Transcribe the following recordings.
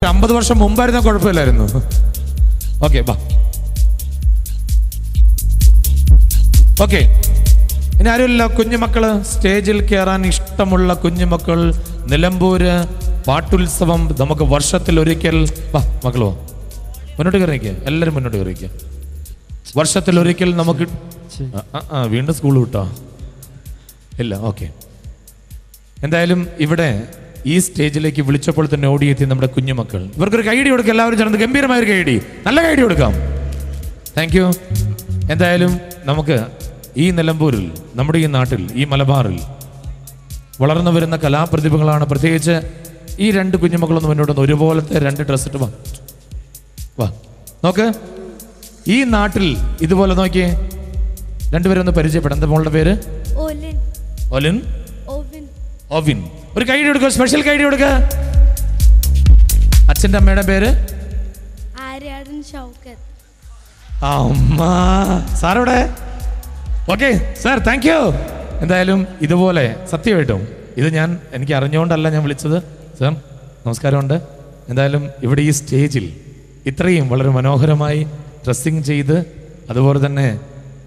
Okay 50 വർഷം മുമ്പായിരുന്ന കുഴപ്പമില്ലായിരുന്നു. Okay ബാ. ഓക്കെ, ഇനി ആരുമില്ല കുഞ്ഞുമക്കള് സ്റ്റേജിൽ കയറാൻ ഇഷ്ടമുള്ള കുഞ്ഞുമക്കൾ? നിലമ്പൂര് പാട്ടുത്സവം നമുക്ക് വർഷത്തിൽ ഒരിക്കൽ. വാ മക്കളോ, മുന്നോട്ട് കയറിയിരിക്കുക, എല്ലാവരും മുന്നോട്ട് കയറിയിരിക്കുക. വർഷത്തിൽ ഒരിക്കൽ നമുക്ക് വീണ്ടും സ്കൂൾ വിട്ടോ? ഇല്ല. ഓക്കെ, എന്തായാലും ഇവിടെ ഈ സ്റ്റേജിലേക്ക് വിളിച്ചപ്പോൾ തന്നെ ഓടിയെത്തി നമ്മുടെ കുഞ്ഞുമക്കൾ. ഇവർക്കൊരു കൈയടി കൊടുക്കുക, എല്ലാവരും ചേർന്ന് ഗംഭീരമായൊരു കൈയടി, നല്ല കൈയടി കൊടുക്കാം. Thank you. എന്തായാലും നമുക്ക് ഈ നിലമ്പൂരിൽ, നമ്മുടെ ഈ നാട്ടിൽ, ഈ മലബാറിൽ വളർന്നു വരുന്ന കലാപ്രതിഭകളാണ്. പ്രത്യേകിച്ച് ഈ 2 കുഞ്ഞുമക്കളൊന്നും മുന്നോട്ടൊന്ന് ഒരുപോലത്തെ 2 ഡ്രസ് ഇട്ട് വാ വാ. നോക്ക്, ഈ നാട്ടിൽ ഇതുപോലെ നോക്കിയേ, 2 പേരൊന്ന് പരിചയപ്പെടാം. എന്താ മോളുടെ പേര്? ഒലിൻ. ഓവിൻ. ഒരു കൈഡി കൊടുക്കുക, സ്പെഷ്യൽ കൈഡി കൊടുക്കുക. അച്ഛൻ്റെ അമ്മയുടെ പേര്? അമ്മ. സാറവിടെ? Okay sir, thank you. എന്തായാലും ഇതുപോലെ സത്യമായിട്ടും ഇത് എനിക്ക് അറിഞ്ഞുകൊണ്ടല്ല ഞാൻ വിളിച്ചത്. സാർ നമസ്കാരമുണ്ട്. എന്തായാലും ഇവിടെ ഈ സ്റ്റേജിൽ ഇത്രയും വളരെ മനോഹരമായി ഡ്രസ്സിങ് ചെയ്ത്, അതുപോലെ തന്നെ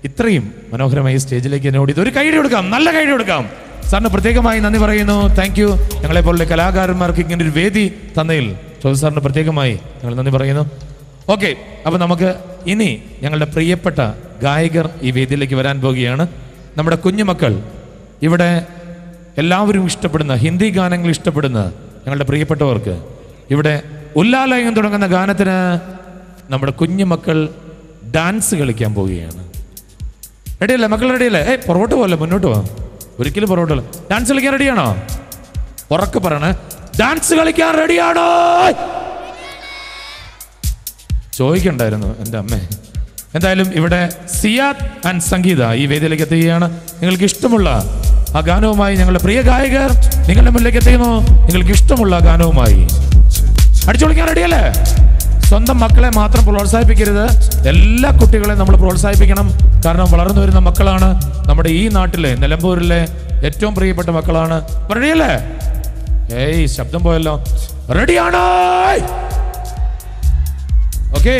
ഇത്രയും മനോഹരമായി സ്റ്റേജിലേക്ക് എന്നെ ഓടിയത്, ഒരു കൈഡി കൊടുക്കാം, നല്ല കൈഡി കൊടുക്കാം. സാറിന് പ്രത്യേകമായി നന്ദി പറയുന്നു. Thank you. ഞങ്ങളെപ്പോലുള്ള കലാകാരന്മാർക്ക് ഇങ്ങനെ ഒരു വേദി തന്നതിൽ ചോദ്യ സാറിന് പ്രത്യേകമായി ഞങ്ങൾ നന്ദി പറയുന്നു. ഓക്കെ, അപ്പോൾ നമുക്ക് ഇനി ഞങ്ങളുടെ പ്രിയപ്പെട്ട ഗായകർ ഈ വേദിയിലേക്ക് വരാൻ പോവുകയാണ്. നമ്മുടെ കുഞ്ഞുമക്കൾ ഇവിടെ എല്ലാവരും ഇഷ്ടപ്പെടുന്ന ഹിന്ദി ഗാനങ്ങൾ ഇഷ്ടപ്പെടുന്ന ഞങ്ങളുടെ പ്രിയപ്പെട്ടവർക്ക് ഇവിടെ ഉല്ലാലയം തുടങ്ങുന്ന ഗാനത്തിന് നമ്മുടെ കുഞ്ഞുമക്കൾ ഡാൻസ് കളിക്കാൻ പോവുകയാണ്. റെഡിയല്ലേ മക്കൾ? റെഡിയല്ലേ? പുറകോട്ട് പോലെ മുന്നോട്ട് പോവാം, ഒരിക്കലും പുറകോട്ടല്ല. ഡാൻസ് കളിക്കാൻ റെഡിയാണോ? ഉറക്കെ പറയണേ, ഡാൻസ് കളിക്കാൻ റെഡിയാണോ? ചോദിക്കണ്ടായിരുന്നു എൻ്റെ അമ്മേ. എന്തായാലും ഇവിടെ സിയാദ് ആൻഡ് സംഗീത ഈ വേദിയിലേക്ക് എത്തുകയാണ്. നിങ്ങൾക്ക് ഇഷ്ടമുള്ള ആ ഗാനവുമായി ഞങ്ങളുടെ പ്രിയ ഗായകർ നിങ്ങളുടെ മുന്നിലേക്ക് എത്തുന്നു. നിങ്ങൾക്ക് ഇഷ്ടമുള്ള ഗാനവുമായി അടിച്ചു പൊളിക്കാൻ റെഡിയല്ലേ? സ്വന്തം മക്കളെ മാത്രം പ്രോത്സാഹിപ്പിക്കരുത്, എല്ലാ കുട്ടികളെയും നമ്മൾ പ്രോത്സാഹിപ്പിക്കണം. കാരണം വളർന്നു വരുന്ന മക്കളാണ് നമ്മുടെ ഈ നാട്ടിലെ നിലമ്പൂരിലെ ഏറ്റവും പ്രിയപ്പെട്ട മക്കളാണ്. റെഡിയല്ലേ? ശബ്ദം പോയല്ലോ. റെഡിയാണോ? ഓക്കെ.